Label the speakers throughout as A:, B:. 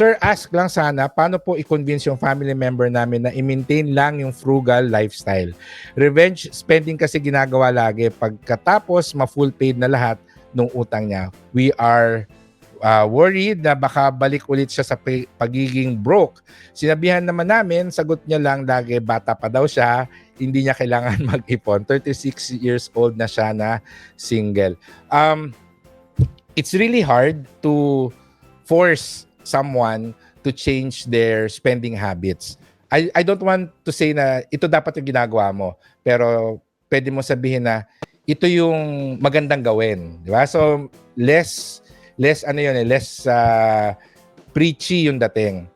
A: Sir, ask lang sana, paano po i-convince yung family member namin na i-maintain lang yung frugal lifestyle? Revenge spending kasi ginagawa lagi. Pagkatapos, ma-full paid na lahat ng utang niya. We are worried na baka balik ulit siya sa pagiging broke. Sinabihan naman namin, sagot niya lang lagi, bata pa daw siya, hindi niya kailangan mag-ipon. 36 years old na siya na single. It's really hard to force someone to change their spending habits. I don't want to say na ito dapat yung ginagawa mo, pero pwede mo sabihin na ito yung magandang gawin, di ba? So less preachy yung dating.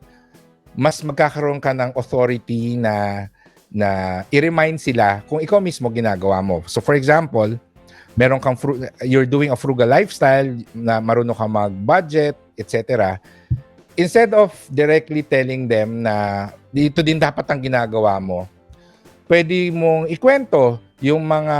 A: Mas magkakaroon ka ng authority na i-remind sila kung ikaw mismo ginagawa mo. So for example, meron kang you're doing a frugal lifestyle, na marunong kang mag-budget, etc. Instead of directly telling them na dito din dapat ang ginagawa mo, pwede mong ikwento yung mga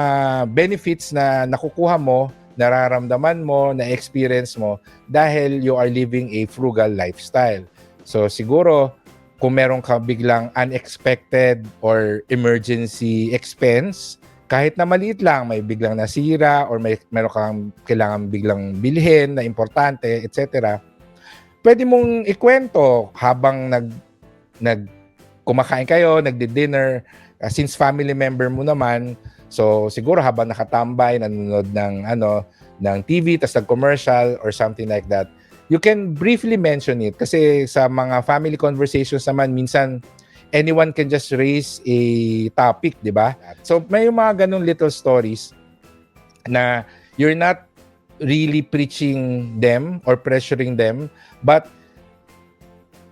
A: benefits na nakukuha mo, nararamdaman mo, na-experience mo dahil you are living a frugal lifestyle. So siguro, kung meron ka biglang unexpected or emergency expense, kahit na maliit lang, may biglang nasira or meron kang kailangan biglang bilhin na importante, etc. Pwede mong ikwento habang kumakain kayo, nagdi-dinner, since family member mo naman, so siguro habang nakatambay, nanonood ng TV, tas nag-commercial or something like that, you can briefly mention it. Kasi sa mga family conversations naman, minsan anyone can just raise a topic, di ba? So may mga ganun little stories na you're not really preaching them or pressuring them, but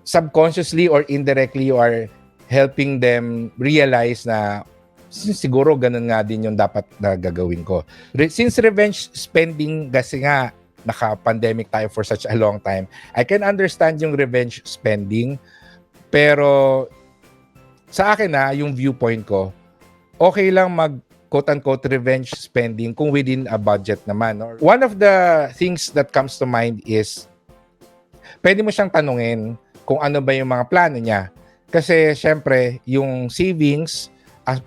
A: subconsciously or indirectly you are helping them realize na siguro ganun nga din yung dapat na gagawin ko. Since revenge spending kasi nga naka-pandemic tayo for such a long time, I can understand yung revenge spending, pero sa akin yung viewpoint ko, okay lang mag quote-unquote revenge spending kung within a budget naman. One of the things that comes to mind is, pwede mo siyang tanungin kung ano ba yung mga plano niya. Kasi syempre, yung savings,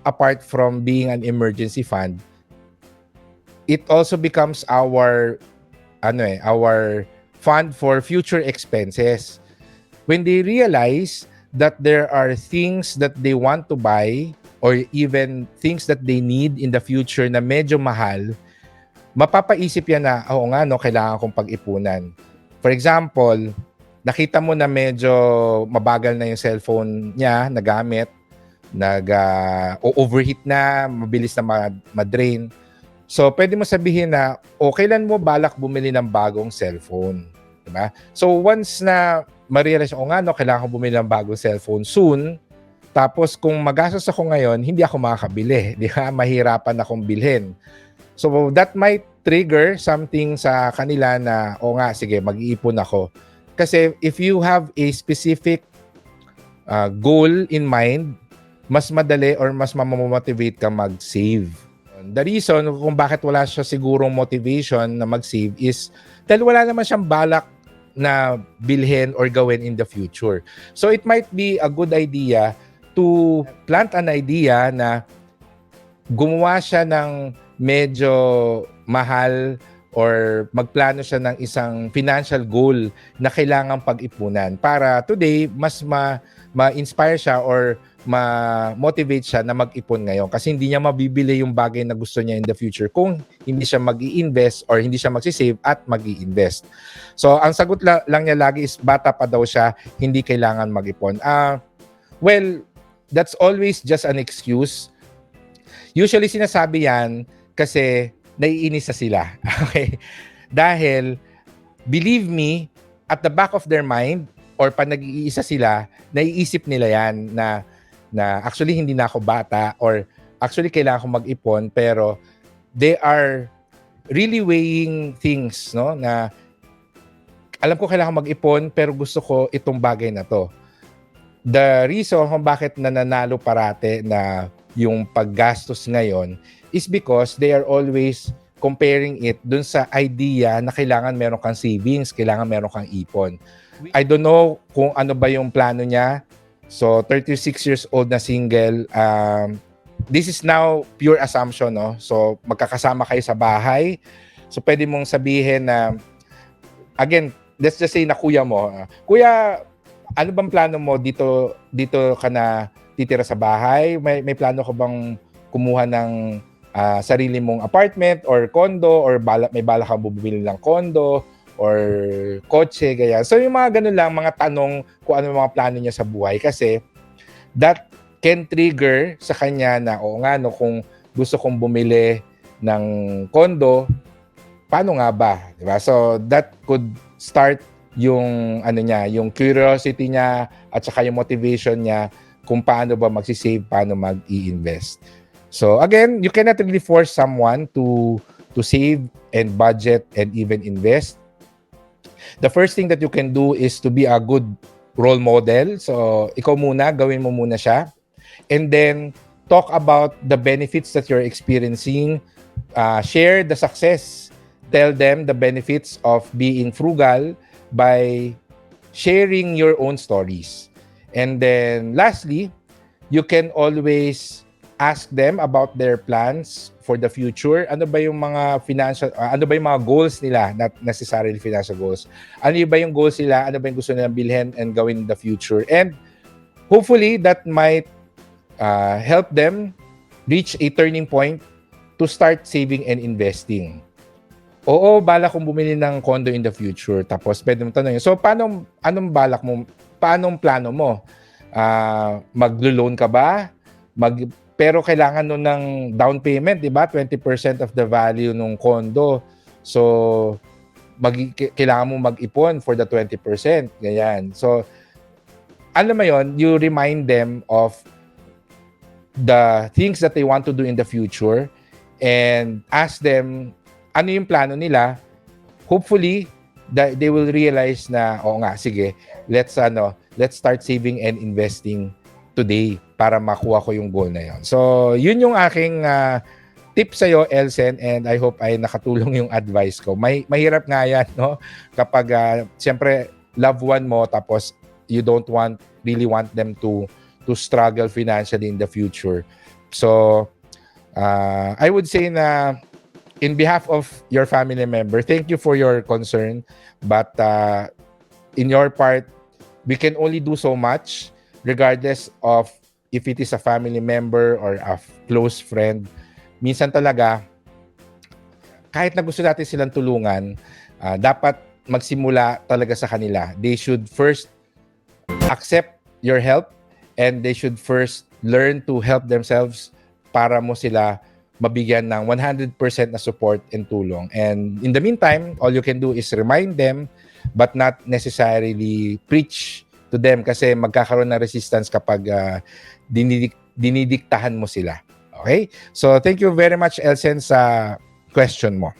A: apart from being an emergency fund, it also becomes our fund for future expenses. When they realize that there are things that they want to buy or even things that they need in the future na medyo mahal, mapapaisip yan na, oo nga, kailangan kong pag-ipunan. For example, nakita mo na medyo mabagal na yung cellphone niya na gamit, overheat na, mabilis na ma-drain. So, pwede mo sabihin na, kailan mo balak bumili ng bagong cellphone? Diba? So, once na ma-realize, kailangan ko bumili ng bagong cellphone soon, tapos kung magastos ako ngayon, hindi ako makakabili. Di ba? Mahirapan akong bilhin. So, that might trigger something sa kanila na, sige, mag-iipon ako. Kasi if you have a specific goal in mind, mas madali or mas mamamotivate ka mag-save. The reason kung bakit wala siya sigurong motivation na mag-save is dahil wala naman siyang balak na bilhin or gawin in the future. So it might be a good idea to plant an idea na gumawa siya ng medyo mahal or magplano siya ng isang financial goal na kailangang pag-ipunan para today mas ma-inspire siya or ma-motivate siya na mag-ipon ngayon kasi hindi niya mabibili yung bagay na gusto niya in the future kung hindi siya mag-i-invest or hindi siya mag-save at mag-i-invest. So, ang sagot lang niya lagi is bata pa daw siya, hindi kailangan mag-ipon. Well, that's always just an excuse. Usually, sinasabi yan kasi naiinis na sila. Okay? Dahil, believe me, at the back of their mind or pag nag-iisa sila, naiisip nila yan na actually hindi na ako bata or actually kailangan ko mag-ipon pero they are really weighing things, no? Na alam ko kailangan mag-ipon pero gusto ko itong bagay na to. The reason kung bakit nananalo parate na yung paggastos ngayon is because they are always comparing it dun sa idea na kailangan meron kang savings, kailangan meron kang ipon. I don't know kung ano ba yung plano niya. So, 36 years old na single. This is now pure assumption, no? So, magkakasama kayo sa bahay. So, pwede mong sabihin na, again, let's just say na kuya mo. Kuya, ano bang plano mo? Dito ka na titira sa bahay? May plano ka bang kumuha ng sarili mong apartment or condo or may bala kang bumili ng condo or kotse, ganyan. So yung mga ganun lang, mga tanong kung ano yung mga plano niya sa buhay kasi that can trigger sa kanya na oo nga no, kung gusto kong bumili ng condo, paano nga ba? Diba? So that could start yung ano niya, yung curiosity niya at saka yung motivation niya kung paano ba magsisave, paano mag-i-invest. So again, you cannot really force someone to save and budget and even invest. The first thing that you can do is to be a good role model. So ikaw muna, gawin mo muna siya. And then talk about the benefits that you're experiencing. Share the success. Tell them the benefits of being frugal by sharing your own stories. And then lastly, you can always ask them about their plans for the future. Ano ba yung mga financial, ano ba yung mga goals nila, not necessarily financial goals. Ano ba yung goals nila, ano ba yung gusto nilang bilhin and gawin in the future. And hopefully that might help them reach a turning point to start saving and investing. Oo, balak kong bumili ng condo in the future. Tapos pwede mo tanongin, so anong balak mo? Paanong plano mo? Maglo-loan ka ba? Pero kailangan nun ng down payment, di ba? 20% of the value ng condo. So, kailangan mo mag-ipon for the 20%. Ganyan. So, alam mo yon, you remind them of the things that they want to do in the future and ask them ano yung plano nila. Hopefully, they will realize na, oo nga, sige, let's start saving and investing today para makuha ko yung goal na yon. So, yun yung aking tip sa'yo, Elsen, and I hope ay nakatulong yung advice ko. Mahirap nga yan, no? Kapag, siyempre, loved one mo, tapos you don't really want them to struggle financially in the future. So, I would say na, in behalf of your family member, thank you for your concern, but in your part, we can only do so much regardless of if it is a family member or a close friend. Minsan talaga, kahit na gusto natin silang tulungan, dapat magsimula talaga sa kanila. They should first accept your help and they should first learn to help themselves para mo sila mabigyan ng 100% na support and tulong. And in the meantime, all you can do is remind them but not necessarily preach to them kasi magkakaroon ng resistance kapag dinidiktahan mo sila. Okay? So, thank you very much, Elsen, sa question mo.